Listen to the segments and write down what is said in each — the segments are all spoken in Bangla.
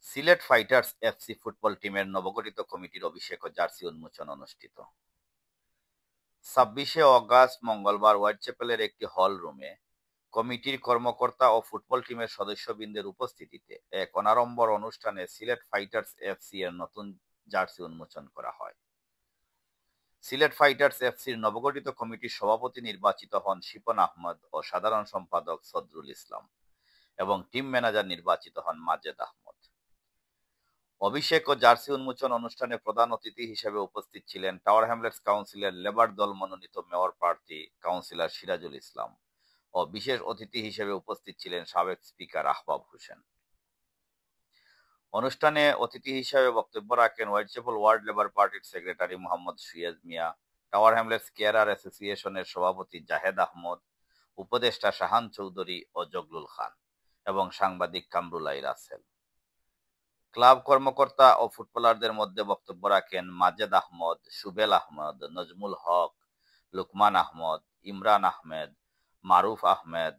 সিলেট ফাইটার্স এফসি ফুটবল টিমের নবগঠিত কমিটির অভিষেক ও জার্সি উন্মোচন অনুষ্ঠিত। ২৬শে অগাস্ট মঙ্গলবার হোয়াইটচ্যাপেলের একটি হল রুমে কমিটির কর্মকর্তা ও ফুটবল টিমের সদস্যবৃন্দের উপস্থিতিতে এক অনাড়ম্বর অনুষ্ঠানে সিলেট ফাইটার্স এফসি এর নতুন জার্সি উন্মোচন করা হয়। সিলেট ফাইটার্স এফসির নবগঠিত কমিটির সভাপতি নির্বাচিত হন শিপন আহমদ ও সাধারণ সম্পাদক সদরুল ইসলাম এবং টিম ম্যানেজার নির্বাচিত হন মাজেদ আহমদ। অভিষেক ও জার্সি উন্মোচন অনুষ্ঠানে প্রধান অতিথি হিসেবে উপস্থিত ছিলেন টাওয়ার হ্যামলেটস কাউন্সিলের লেবার দল মনোনীত মেয়র প্রার্থী কাউন্সিলর সিরাজুল ইসলাম ও বিশেষ অতিথি হিসেবে উপস্থিত ছিলেন সাবেক স্পিকার আহবাব হোসেন। অনুষ্ঠানে অতিথি হিসেবে বক্তব্য রাখেন হোয়াইটচ্যাপেল ওয়ার্ড লেবার পার্টির সেক্রেটারি মোহাম্মদ সুয়েজ মিয়া, টাওয়ার হ্যামলেটস কেয়ারার অ্যাসোসিয়েশনের সভাপতি জাহেদ আহমদ, উপদেষ্টা শাহান চৌধুরী ও জগলুল খান এবং সাংবাদিক কামরুলাই রাসেল। ক্লাব কর্মকর্তা ও ফুটবলারদের মধ্যে বক্তব্য রাখেন মাজেদ আহমদ, সুবেল আহমদ, নজমুল হক, লুকমান আহমদ, ইমরান আহমেদ, মারুফ আহমেদ,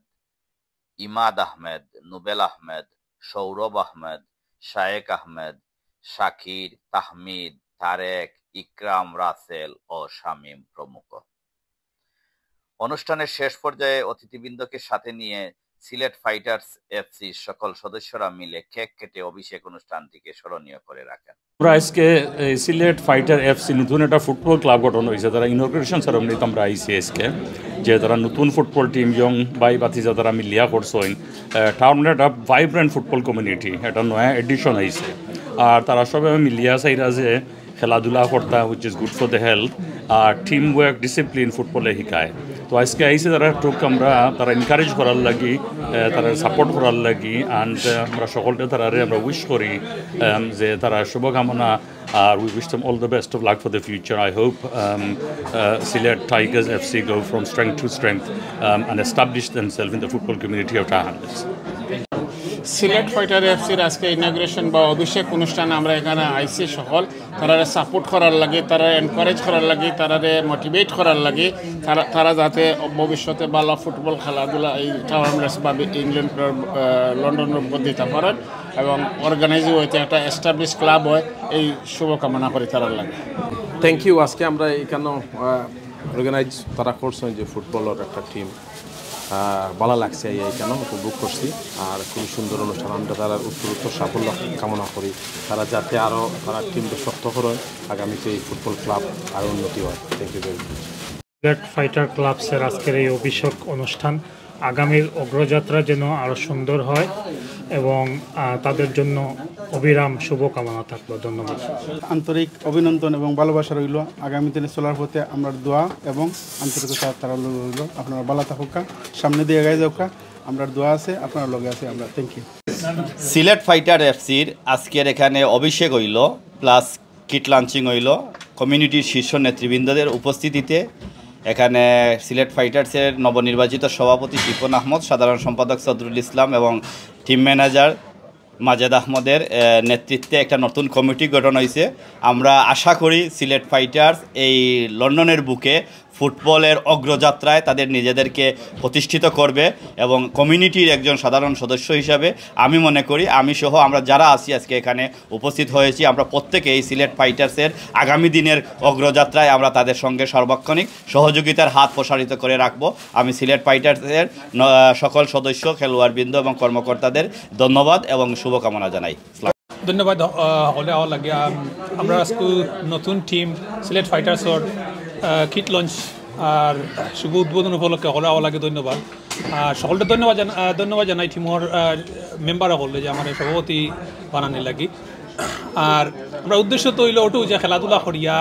ইমাদ আহমেদ, নুবেল আহমেদ, সৌরভ আহমেদ, শায়েক আহমেদ, শাকির, তাহমিদ, তারেক, ইকরাম, রাসেল ও শামীম প্রমুখ। অনুষ্ঠানের শেষ পর্যায়ে অতিথিবৃন্দকে সাথে নিয়ে সিলেট ফাইটার্স এফসির সকল সদস্যরা মিলে কেক কেটে অভিষেক অনুষ্ঠানটিকে স্মরণীয় করে রাখেন। আমরা আজকে সিলেট ফাইটার এফসি নতুন একটা ফুটবল ক্লাব গঠন হয়েছে, তারা ইনগ্রেশন সেরেমনিতে আমরা আইসি আজকে যে তারা নতুন ফুটবল টিম ইয়ং বাই বাতিজা তারা মিলিয়া করছেন। টাউনের একটা ভাইব্রেন্ট ফুটবল কমিউনিটি, একটা নয়া এডিশন আইছে আর তারা সবাই মিলিয়া চাইরা যে খেলাধুলা করতা which is good for the health আর টিম ওয়ার্ক ডিসিপ্লিন ফুটবলে শিখায়। তো আজকে আইসে তারা টুক আমরা তারা এনকারেজ করার লাগি, তারা সাপোর্ট করার লাগি অ্যান্ড আমরা সকলকে তারারে আমরা উইশ করি যে তারা শুভকামনা আর we wish them all the best of luck for the future. I hope Sylhet Tigers FC go from strength to strength and establish themselves in the football community of Tower Hamlets. Sylhet fighter এফসির আজকে ইনাগ্রেশন বা অভিষেক অনুষ্ঠানে আমরা এখানে আইসি সকল তারারে সাপোর্ট করার লাগে, তারা এনকারেজ করার লাগে, তারারে মোটিভেট করার লাগে, তারা যাতে ভবিষ্যতে ভালো ফুটবল খেলাধুলা এই টাওয়ার হ্যামলেটস বা ইংল্যান্ড লন্ডনের উপর দিতে পারেন এবং অর্গানাইজ হইতে একটা এস্টাবলিশ ক্লাব হয়, এই শুভকামনা করি তারার লাগে। Thank you. আজকে আমরা এখানে অর্গানাইজ তারা করছেন যে ফুটবলের একটা টিম, ভালো লাগছে এইখানে উপভোগ করছি আর খুবই সুন্দর অনুষ্ঠান। আমরা তারা উত্তর সাফল্য কামনা করি, তারা যাতে আরও তারা টিমকে শক্ত করে আগামীতে এই ফুটবল ক্লাব আরও উন্নতি হয়। Thank you very much. Sylhet fighter ক্লাবসের আজকের এই অভিষেক অনুষ্ঠান আগামীর অগ্রযাত্রা যেন আরও সুন্দর হয় এবং তাদের জন্য অবিরাম শুভকামনা থাকলো। ধন্যবাদ। আন্তরিক অভিনন্দন এবং ভালোবাসা রইল। আগামী দিনে চলার পথে আমরা দোয়া এবং আন্তরিকতা তারা রইল। আপনারা ভালো থাকুকা, সামনে দিয়ে গায়ে যাওকা, আমরা দোয়া আছে, আপনার লগে আছে আমরা। Thank you. সিলেট ফাইটার এফসির আজকের এখানে অভিষেক হইল প্লাস কিট লঞ্চিং হইল কমিউনিটির শীর্ষ নেতৃবৃন্দদের উপস্থিতিতে। এখানে সিলেট ফাইটার্সের নবনির্বাচিত সভাপতি শিপন আহমদ, সাধারণ সম্পাদক সদরুল ইসলাম এবং টিম ম্যানেজার মাজেদ আহমদের নেতৃত্বে একটা নতুন কমিটি গঠন হয়েছে। আমরা আশা করি সিলেট ফাইটার্স এই লন্ডনের বুকে ফুটবলের অগ্রযাত্রায় তাদের নিজেদেরকে প্রতিষ্ঠিত করবে এবং কমিউনিটির একজন সাধারণ সদস্য হিসাবে আমি মনে করি আমি সহ আমরা যারা আছি আজকে এখানে উপস্থিত হয়েছি, আমরা প্রত্যেকে এই সিলেট ফাইটার্সের আগামী দিনের অগ্রযাত্রায় আমরা তাদের সঙ্গে সর্বক্ষণিক সহযোগিতার হাত প্রসারিত করে রাখব। আমি সিলেট ফাইটার্সের সকল সদস্য, খেলোয়াড়বৃন্দ এবং কর্মকর্তাদের ধন্যবাদ এবং শুভকামনা জানাই। ধন্যবাদ হলে হওয়া লাগে। আমরা আজকে নতুন টিম সিলেট ফাইটার্সর কিট লঞ্চ আর শুভ উদ্বোধন উপলক্ষে হলে হওয়া লাগে। ধন্যবাদ আর সকলকে ধন্যবাদ জানাই টিমর মেম্বার হলে যে আমার সভাপতি বানানি লাগি। আর আমরা উদ্দেশ্য তো হইল ওটু যে খেলাধুলা করিয়া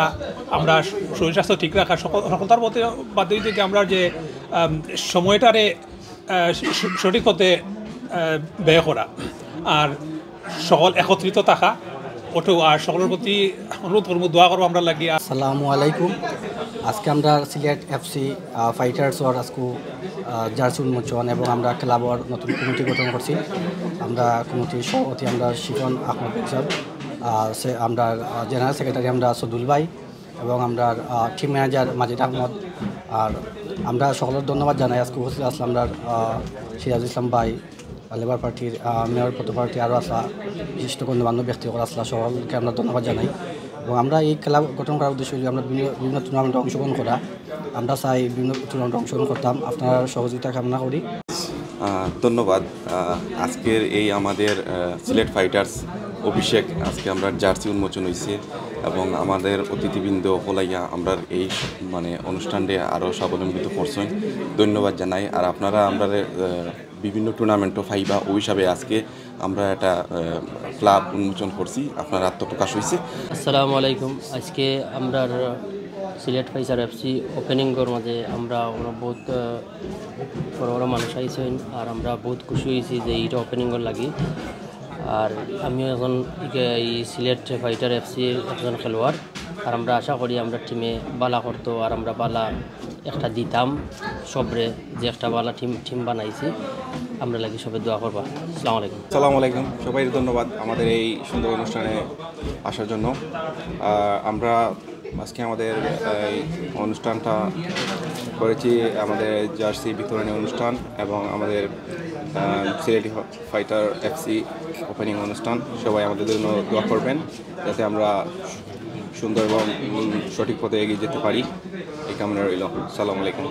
আমরা শরীর স্বাস্থ্য ঠিক রাখা, সকলতার মধ্যে বাধ্য থেকে আমরা যে সময়টারে সঠিক হতে ব্যয় করা আর সকল একত্রিত থাকা ওঠো আর সকলের প্রতি অনুরোধ করবো, দোয়া করবো আমরা লাগি। আসসালামু আলাইকুম। আজকে আমরা সিলেট এফসি ফাইটার্সর আজকে জার্সি উন্মোচন এবং আমরা ক্লাবর নতুন কমিটি গঠন করছি। আমরা কমিটির সভাপতি আমরা শিপন আহমদ স্যার, আমরা জেনারেল সেক্রেটারি আমরা সদুল ভাই এবং আমরা টিম ম্যানেজার মাজেদ আহমদ। আর আমরা সকলের ধন্যবাদ জানাই। আজকে উপস্থিত আসলাম আমরা সিরাজুল ইসলাম ভাই, লেবার পার্টির মেয়র পদপ্রার্থী আরও আসলা বিশিষ্ট গণ্যমান্য ব্যক্তিগত আসলা সকলকে আমরা ধন্যবাদ জানাই। এবং আমরা এই খেলা গঠন করার উদ্দেশ্য হল আমরা বিভিন্ন টুর্নামেন্টে অংশগ্রহণ করা। আমরা চাই বিভিন্ন টুর্নামেন্টে অংশগ্রহণ করতাম, আপনার সহযোগিতা কামনা করি। ধন্যবাদ। আজকের এই আমাদের সিলেট ফাইটার্স অভিষেক আজকে আমরা জার্সি উন্মোচন হয়েছে এবং আমাদের অতিথিবৃন্দ হলাইয়া আমরা এই মানে অনুষ্ঠানটি আরও স্বাবলম্বিত করছেন, ধন্যবাদ জানাই। আর আপনারা আমরা বিভিন্ন টুর্নামেন্টও ফাইবা ওই হিসাবে আজকে আমরা একটা ক্লাব উন্মোচন করছি, আপনার আত্মপ্রকাশ হয়েছে। আসসালামু আলাইকুম। আজকে আমরা সিলেট ফাইটার এফসি ওপেনিংয়ের মাঝে আমরা বহুত বড় বড় মানুষ আইসেন আর আমরা বহুত খুশি হয়েছি যে এইটা ওপেনিংয়ের লাগি। আর আমিও এখন এই সিলেট ফাইটার এফসির একজন খেলোয়াড়, আর আমরা আশা করি আমরা টিমে বালা করতো আর আমরা বালা একটা দিতাম সবরে, যে একটা বালা টিম বানাইছি। আমরা লাগি সবাই দোয়া করবা। আসসালামু আলাইকুম। আসসালামু আলাইকুম, সবাই ধন্যবাদ আমাদের এই সুন্দর অনুষ্ঠানে আসার জন্য। আমরা আজকে আমাদের এই অনুষ্ঠানটা করেছি আমাদের জার্সি বিতরণী অনুষ্ঠান এবং আমাদের সিলেট ফাইটার এফসি ওপেনিং অনুষ্ঠান। সবাই আমাদের জন্য দোয়া করবেন যাতে আমরা সুন্দর এবং সঠিক পথে এগিয়ে যেতে পারি, এই কামনা রইল। আসসালামু আলাইকুম।